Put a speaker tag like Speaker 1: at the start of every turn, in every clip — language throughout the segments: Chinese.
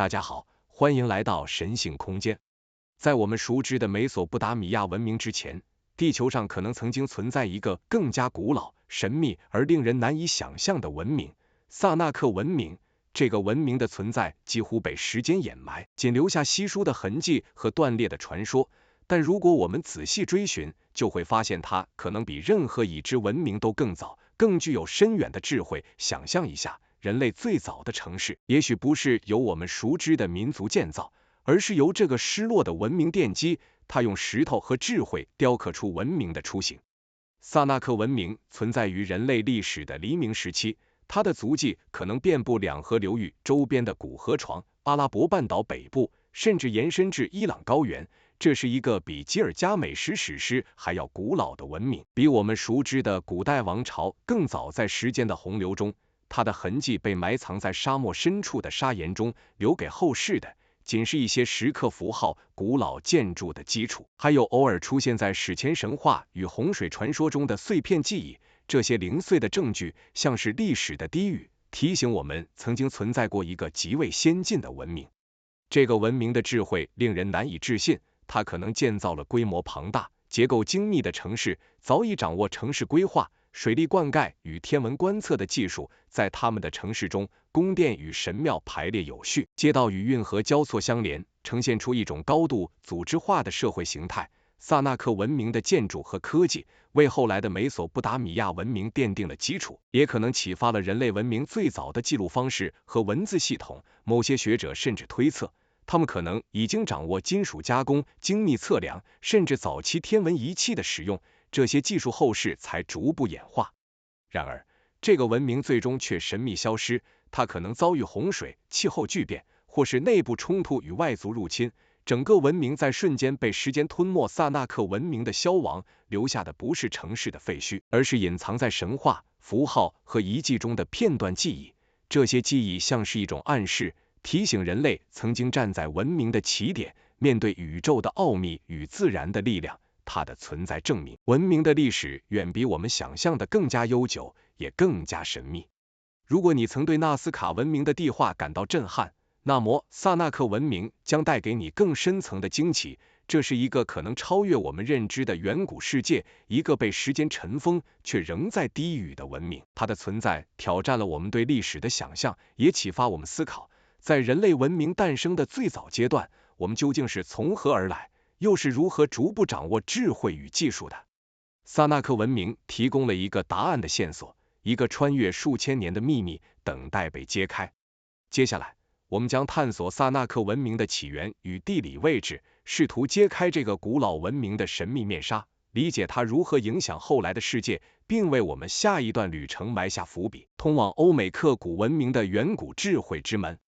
Speaker 1: 大家好，欢迎来到神性空间。在我们熟知的美索不达米亚文明之前，地球上可能曾经存在一个更加古老、神秘而令人难以想象的文明——萨纳克文明。这个文明的存在几乎被时间掩埋，仅留下稀疏的痕迹和断裂的传说。但如果我们仔细追寻，就会发现它可能比任何已知文明都更早，更具有深远的智慧。想象一下，人类最早的城市，也许不是由我们熟知的民族建造，而是由这个失落的文明奠基。它用石头和智慧雕刻出文明的雏形。萨纳克文明存在于人类历史的黎明时期，它的足迹可能遍布两河流域周边的古河床、阿拉伯半岛北部，甚至延伸至伊朗高原。这是一个比吉尔加美什史诗还要古老的文明，比我们熟知的古代王朝更早在时间的洪流中。它的痕迹被埋藏在沙漠深处的砂岩中，留给后世的仅是一些石刻符号、古老建筑的基础，还有偶尔出现在史前神话与洪水传说中的碎片记忆。这些零碎的证据像是历史的低语，提醒我们曾经存在过一个极为先进的文明。这个文明的智慧令人难以置信，它可能建造了规模庞大、结构精密的城市，早已掌握城市规划、水利灌溉与天文观测的技术。在他们的城市中，宫殿与神庙排列有序，街道与运河交错相连，呈现出一种高度组织化的社会形态。萨纳克文明的建筑和科技为后来的美索不达米亚文明奠定了基础，也可能启发了人类文明最早的记录方式和文字系统。某些学者甚至推测，他们可能已经掌握金属加工、精密测量，甚至早期天文仪器的使用。这些技术后世才逐步演化。然而，这个文明最终却神秘消失，它可能遭遇洪水、气候巨变，或是内部冲突与外族入侵。整个文明在瞬间被时间吞没。萨纳克文明的消亡留下的不是城市的废墟，而是隐藏在神话、符号和遗迹中的片段记忆。这些记忆像是一种暗示，提醒人类曾经站在文明的起点，面对宇宙的奥秘与自然的力量。它的存在证明，文明的历史远比我们想象的更加悠久，也更加神秘。如果你曾对纳斯卡文明的地化感到震撼，那么萨纳克文明将带给你更深层的惊奇。这是一个可能超越我们认知的远古世界，一个被时间尘封却仍在低语的文明。它的存在挑战了我们对历史的想象，也启发我们思考，在人类文明诞生的最早阶段，我们究竟是从何而来，又是如何逐步掌握智慧与技术的。萨纳克文明提供了一个答案的线索，一个穿越数千年的秘密等待被揭开。接下来，我们将探索萨纳克文明的起源与地理位置，试图揭开这个古老文明的神秘面纱，理解它如何影响后来的世界，并为我们下一段旅程埋下伏笔，通往欧美克古文明的远古智慧之门。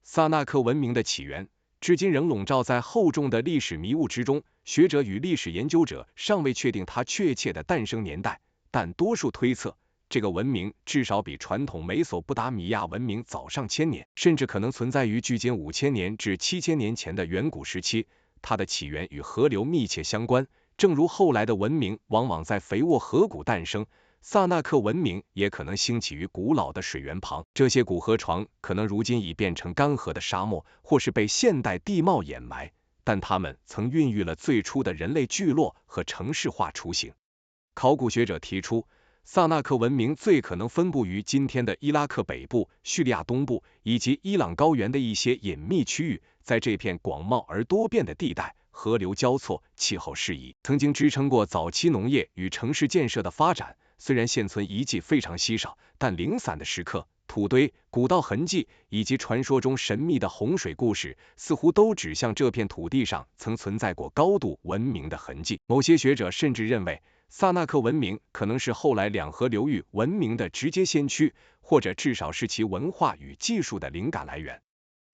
Speaker 1: 萨纳克文明的起源至今仍笼罩在厚重的历史迷雾之中，学者与历史研究者尚未确定它确切的诞生年代，但多数推测这个文明至少比传统美索不达米亚文明早上千年，甚至可能存在于距今5000年至7000年前的远古时期。它的起源与河流密切相关，正如后来的文明往往在肥沃河谷诞生，萨纳克文明也可能兴起于古老的水源旁。这些古河床可能如今已变成干涸的沙漠，或是被现代地貌掩埋，但它们曾孕育了最初的人类聚落和城市化雏形。考古学者提出，萨纳克文明最可能分布于今天的伊拉克北部、叙利亚东部以及伊朗高原的一些隐秘区域。在这片广袤而多变的地带，河流交错，气候适宜，曾经支撑过早期农业与城市建设的发展。虽然现存遗迹非常稀少，但零散的石刻、土堆、古道痕迹以及传说中神秘的洪水故事，似乎都指向这片土地上曾存在过高度文明的痕迹。某些学者甚至认为，萨纳克文明可能是后来两河流域文明的直接先驱，或者至少是其文化与技术的灵感来源。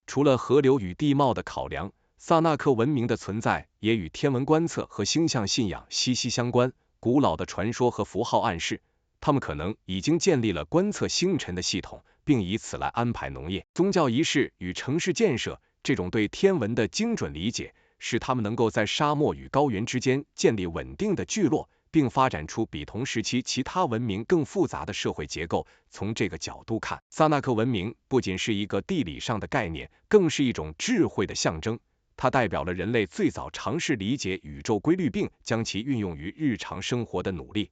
Speaker 1: 除了河流与地貌的考量，萨纳克文明的存在也与天文观测和星象信仰息息相关。古老的传说和符号暗示，他们可能已经建立了观测星辰的系统，并以此来安排农业、宗教仪式与城市建设。这种对天文的精准理解，使他们能够在沙漠与高原之间建立稳定的聚落，并发展出比同时期其他文明更复杂的社会结构。从这个角度看，萨纳克文明不仅是一个地理上的概念，更是一种智慧的象征。它代表了人类最早尝试理解宇宙规律并将其运用于日常生活的努力。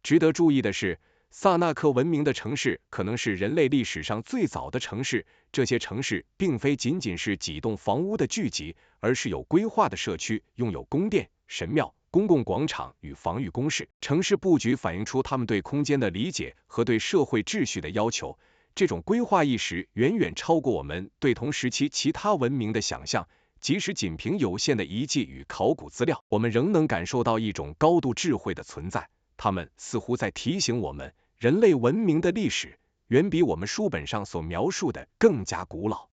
Speaker 1: 值得注意的是，萨纳克文明的城市可能是人类历史上最早的城市。这些城市并非仅仅是几栋房屋的聚集，而是有规划的社区，拥有宫殿、神庙、公共广场与防御工事。城市布局反映出他们对空间的理解和对社会秩序的要求。这种规划意识远远超过我们对同时期其他文明的想象。即使仅凭有限的遗迹与考古资料，我们仍能感受到一种高度智慧的存在。它们似乎在提醒我们，人类文明的历史远比我们书本上所描述的更加古老。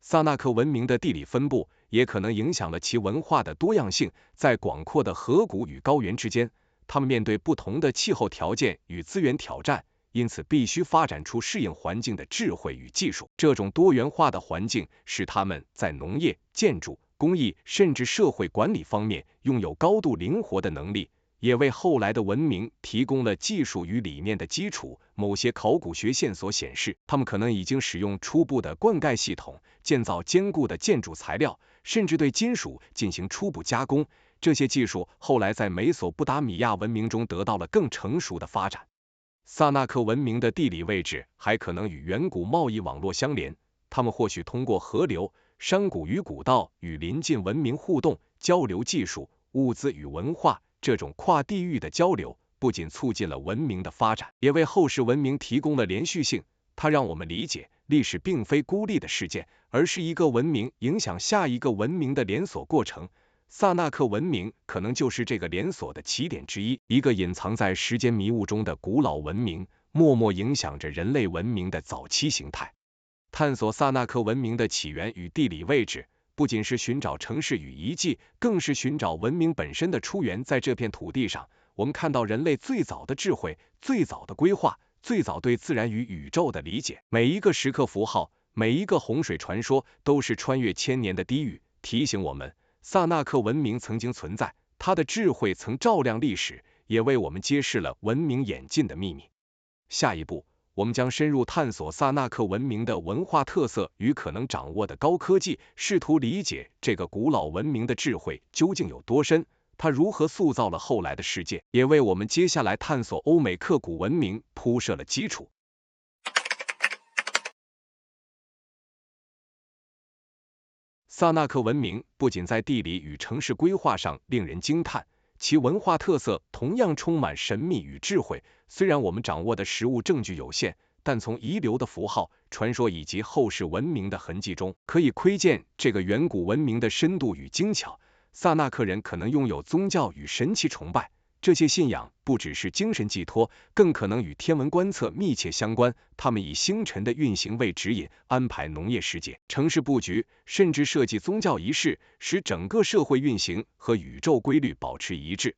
Speaker 1: 萨纳克文明的地理分布也可能影响了其文化的多样性。在广阔的河谷与高原之间，他们面对不同的气候条件与资源挑战，因此必须发展出适应环境的智慧与技术。这种多元化的环境使他们在农业、建筑、工艺甚至社会管理方面拥有高度灵活的能力，也为后来的文明提供了技术与理念的基础。某些考古学线索显示，他们可能已经使用初步的灌溉系统，建造坚固的建筑材料，甚至对金属进行初步加工。这些技术后来在美索不达米亚文明中得到了更成熟的发展。萨纳克文明的地理位置还可能与远古贸易网络相连，他们或许通过河流、山谷与古道与邻近文明互动，交流技术、物资与文化。这种跨地域的交流不仅促进了文明的发展，也为后世文明提供了连续性。它让我们理解，历史并非孤立的事件，而是一个文明影响下一个文明的连锁过程。萨纳克文明可能就是这个连锁的起点之一，一个隐藏在时间迷雾中的古老文明，默默影响着人类文明的早期形态。探索萨纳克文明的起源与地理位置，不仅是寻找城市与遗迹，更是寻找文明本身的出源。在这片土地上，我们看到人类最早的智慧、最早的规划、最早对自然与宇宙的理解。每一个时刻符号，每一个洪水传说，都是穿越千年的低语，提醒我们萨纳克文明曾经存在，它的智慧曾照亮历史，也为我们揭示了文明演进的秘密。下一步，我们将深入探索萨纳克文明的文化特色与可能掌握的高科技，试图理解这个古老文明的智慧究竟有多深，它如何塑造了后来的世界，也为我们接下来探索欧美刻古文明铺设了基础。萨纳克文明不仅在地理与城市规划上令人惊叹，其文化特色同样充满神秘与智慧。虽然我们掌握的实物证据有限，但从遗留的符号、传说以及后世文明的痕迹中，可以窥见这个远古文明的深度与精巧。萨纳克人可能拥有宗教与神奇崇拜，这些信仰不只是精神寄托，更可能与天文观测密切相关。他们以星辰的运行为指引，安排农业世界、城市布局，甚至设计宗教仪式，使整个社会运行和宇宙规律保持一致。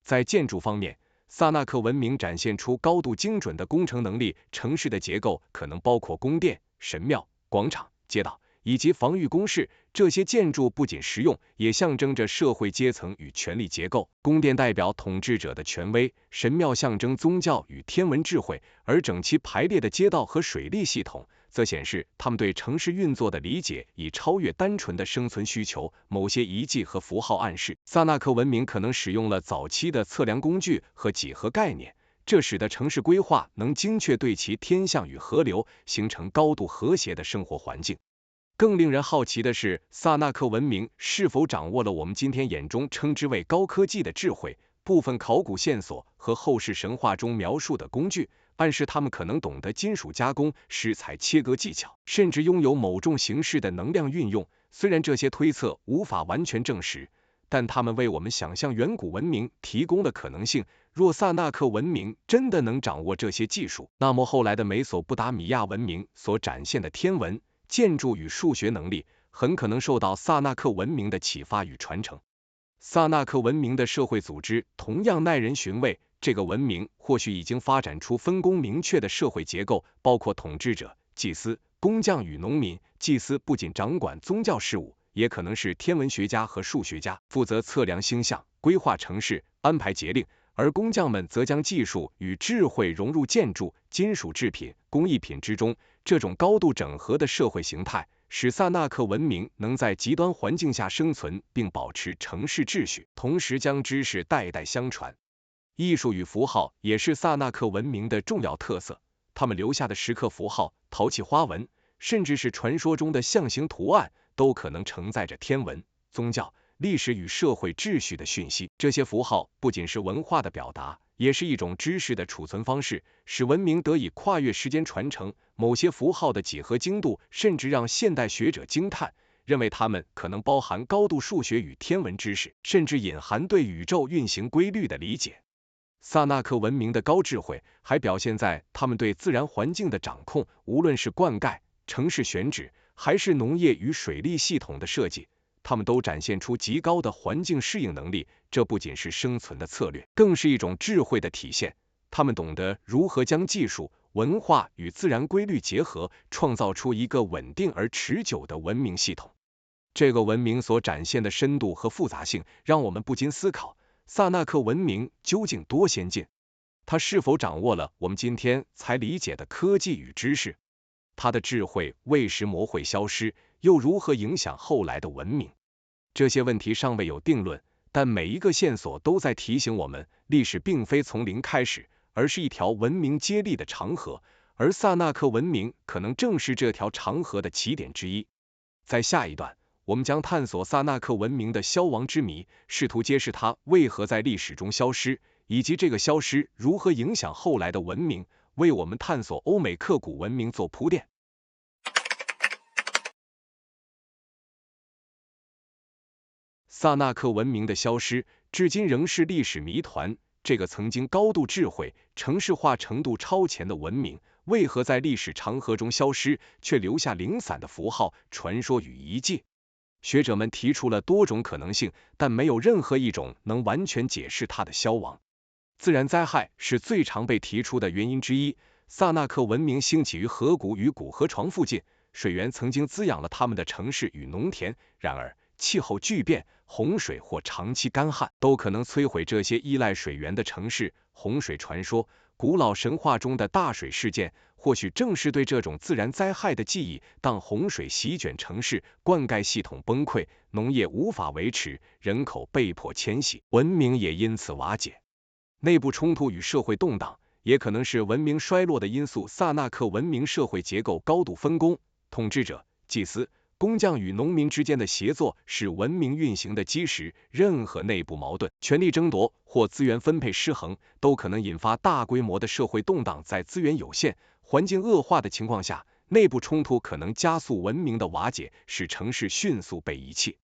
Speaker 1: 在建筑方面，萨纳克文明展现出高度精准的工程能力。城市的结构可能包括宫殿、神庙、广场、街道以及防御工事。这些建筑不仅实用，也象征着社会阶层与权力结构。宫殿代表统治者的权威，神庙象征宗教与天文智慧，而整齐排列的街道和水利系统则显示他们对城市运作的理解已超越单纯的生存需求。某些遗迹和符号暗示，萨纳克文明可能使用了早期的测量工具和几何概念，这使得城市规划能精确对齐天象与河流，形成高度和谐的生活环境。更令人好奇的是，萨纳克文明是否掌握了我们今天眼中称之为高科技的智慧。部分考古线索和后世神话中描述的工具暗示他们可能懂得金属加工、石材切割技巧，甚至拥有某种形式的能量运用。虽然这些推测无法完全证实，但他们为我们想象远古文明提供了可能性。若萨纳克文明真的能掌握这些技术，那么后来的美索不达米亚文明所展现的天文、建筑与数学能力很可能受到萨纳克文明的启发与传承。萨纳克文明的社会组织同样耐人寻味，这个文明或许已经发展出分工明确的社会结构，包括统治者、祭司、工匠与农民。祭司不仅掌管宗教事务，也可能是天文学家和数学家，负责测量星象、规划城市、安排节令；而工匠们则将技术与智慧融入建筑、金属制品、工艺品之中。这种高度整合的社会形态，使萨纳克文明能在极端环境下生存，并保持城市秩序，同时将知识代代相传。艺术与符号也是萨纳克文明的重要特色，他们留下的石刻符号、陶器花纹，甚至是传说中的象形图案，都可能承载着天文、宗教、历史与社会秩序的讯息。这些符号不仅是文化的表达，也是一种知识的储存方式，使文明得以跨越时间传承。某些符号的几何精度甚至让现代学者惊叹，认为它们可能包含高度数学与天文知识，甚至隐含对宇宙运行规律的理解。萨纳克文明的高智慧还表现在他们对自然环境的掌控，无论是灌溉、城市选址，还是农业与水利系统的设计，他们都展现出极高的环境适应能力。这不仅是生存的策略，更是一种智慧的体现。他们懂得如何将技术、文化与自然规律结合，创造出一个稳定而持久的文明系统。这个文明所展现的深度和复杂性，让我们不禁思考，萨纳克文明究竟多先进？它是否掌握了我们今天才理解的科技与知识？它的智慧为什么会消失，又如何影响后来的文明？这些问题尚未有定论，但每一个线索都在提醒我们，历史并非从零开始，而是一条文明接力的长河，而萨纳克文明可能正是这条长河的起点之一。在下一段，我们将探索萨纳克文明的消亡之谜，试图揭示它为何在历史中消失，以及这个消失如何影响后来的文明，为我们探索欧美刻古文明做铺垫。萨纳克文明的消失至今仍是历史谜团。这个曾经高度智慧、城市化程度超前的文明，为何在历史长河中消失，却留下零散的符号、传说与遗迹？学者们提出了多种可能性，但没有任何一种能完全解释它的消亡。自然灾害是最常被提出的原因之一。萨纳克文明兴起于河谷与古河床附近，水源曾经滋养了他们的城市与农田。然而，气候巨变、洪水或长期干旱都可能摧毁这些依赖水源的城市。洪水传说，古老神话中的大水事件，或许正是对这种自然灾害的记忆。当洪水席卷城市，灌溉系统崩溃，农业无法维持，人口被迫迁徙，文明也因此瓦解。内部冲突与社会动荡也可能是文明衰落的因素。萨纳克文明社会结构高度分工，统治者、祭司、工匠与农民之间的协作是文明运行的基石。任何内部矛盾、权力争夺或资源分配失衡，都可能引发大规模的社会动荡。在资源有限、环境恶化的情况下，内部冲突可能加速文明的瓦解，使城市迅速被遗弃。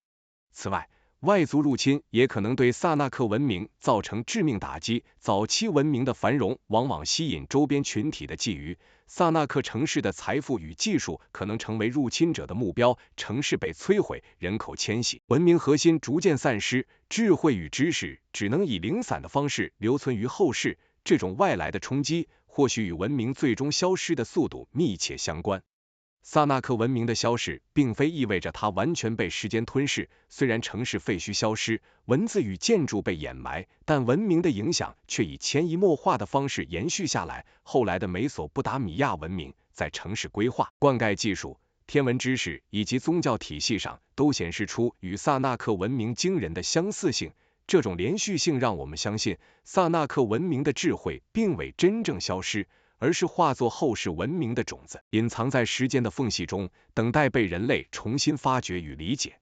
Speaker 1: 此外，外族入侵也可能对萨纳克文明造成致命打击。早期文明的繁荣往往吸引周边群体的觊觎，萨纳克城市的财富与技术可能成为入侵者的目标，城市被摧毁，人口迁徙，文明核心逐渐散失，智慧与知识只能以零散的方式留存于后世。这种外来的冲击或许与文明最终消失的速度密切相关。萨纳克文明的消逝并非意味着它完全被时间吞噬，虽然城市废墟消失，文字与建筑被掩埋，但文明的影响却以潜移默化的方式延续下来。后来的美索不达米亚文明在城市规划、灌溉技术、天文知识以及宗教体系上都显示出与萨纳克文明惊人的相似性。这种连续性让我们相信，萨纳克文明的智慧并未真正消失，而是化作后世文明的种子，隐藏在时间的缝隙中，等待被人类重新发掘与理解。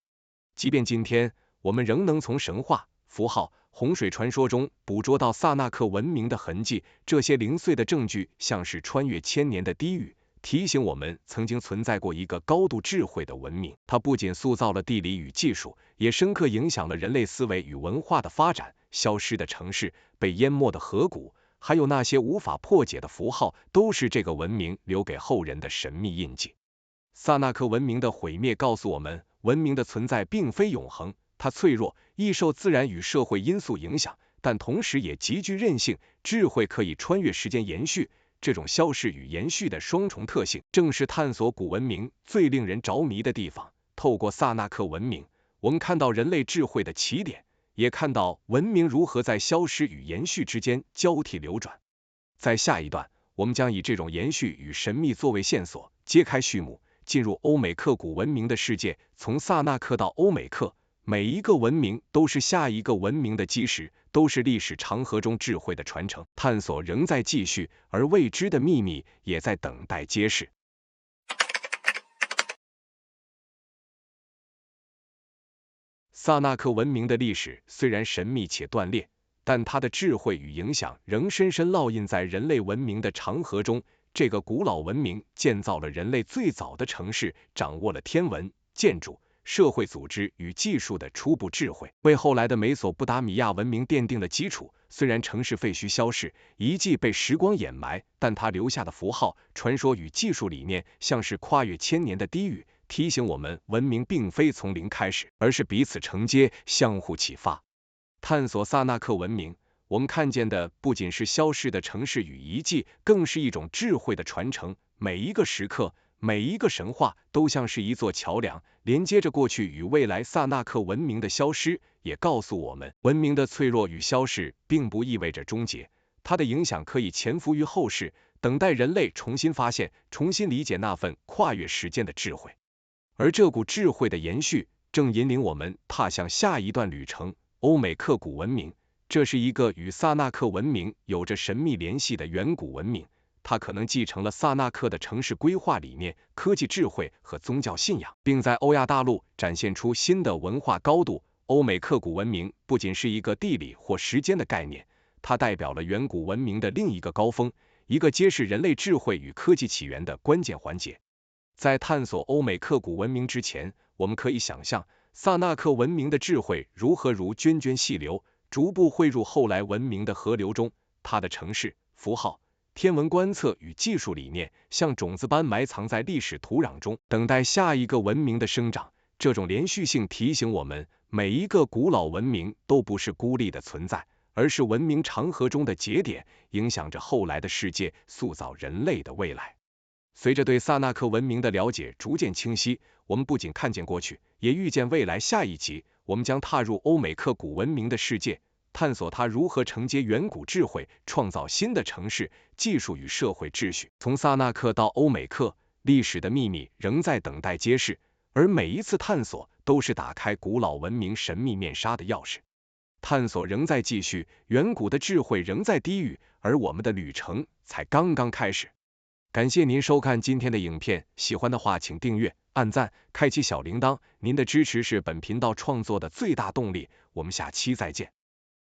Speaker 1: 即便今天，我们仍能从神话、符号、洪水传说中捕捉到萨纳克文明的痕迹，这些零碎的证据像是穿越千年的低语，提醒我们曾经存在过一个高度智慧的文明。它不仅塑造了地理与技术，也深刻影响了人类思维与文化的发展。消失的城市，被淹没的河谷，还有那些无法破解的符号，都是这个文明留给后人的神秘印记。萨纳克文明的毁灭告诉我们，文明的存在并非永恒，它脆弱，易受自然与社会因素影响，但同时也极具韧性。智慧可以穿越时间延续，这种消逝与延续的双重特性，正是探索古文明最令人着迷的地方。透过萨纳克文明，我们看到人类智慧的起点，也看到文明如何在消失与延续之间交替流转。在下一段，我们将以这种延续与神秘作为线索，揭开序幕，进入欧美克古文明的世界。从萨纳克到欧美克，每一个文明都是下一个文明的基石，都是历史长河中智慧的传承。探索仍在继续，而未知的秘密也在等待揭示。萨纳克文明的历史虽然神秘且断裂，但它的智慧与影响仍深深烙印在人类文明的长河中。这个古老文明建造了人类最早的城市，掌握了天文、建筑、社会组织与技术的初步智慧，为后来的美索不达米亚文明奠定了基础。虽然城市废墟消逝，遗迹被时光掩埋，但它留下的符号、传说与技术理念，像是跨越千年的低语，提醒我们文明并非从零开始，而是彼此承接，相互启发。探索萨纳克文明，我们看见的不仅是消逝的城市与遗迹，更是一种智慧的传承。每一个时刻，每一个神话都像是一座桥梁，连接着过去与未来。萨纳克文明的消失也告诉我们，文明的脆弱与消逝并不意味着终结，它的影响可以潜伏于后世，等待人类重新发现、重新理解那份跨越时间的智慧。而这股智慧的延续，正引领我们踏向下一段旅程——欧美克古文明。这是一个与萨纳克文明有着神秘联系的远古文明，它可能继承了萨纳克的城市规划理念、科技智慧和宗教信仰，并在欧亚大陆展现出新的文化高度。欧美克古文明不仅是一个地理或时间的概念，它代表了远古文明的另一个高峰，一个揭示人类智慧与科技起源的关键环节。在探索欧美克古文明之前，我们可以想象萨纳克文明的智慧如何如涓涓细流，逐步汇入后来文明的河流中。它的城市、符号、天文观测与技术理念，像种子般埋藏在历史土壤中，等待下一个文明的生长。这种连续性提醒我们，每一个古老文明都不是孤立的存在，而是文明长河中的节点，影响着后来的世界，塑造人类的未来。随着对萨纳克文明的了解逐渐清晰，我们不仅看见过去，也预见未来。下一集，我们将踏入欧美克古文明的世界，探索它如何承接远古智慧，创造新的城市、技术与社会秩序。从萨纳克到欧美克，历史的秘密仍在等待揭示，而每一次探索都是打开古老文明神秘面纱的钥匙。探索仍在继续，远古的智慧仍在低语，而我们的旅程才刚刚开始。感谢您收看今天的影片，喜欢的话请订阅、按赞、开启小铃铛，您的支持是本频道创作的最大动力。我们下期再见。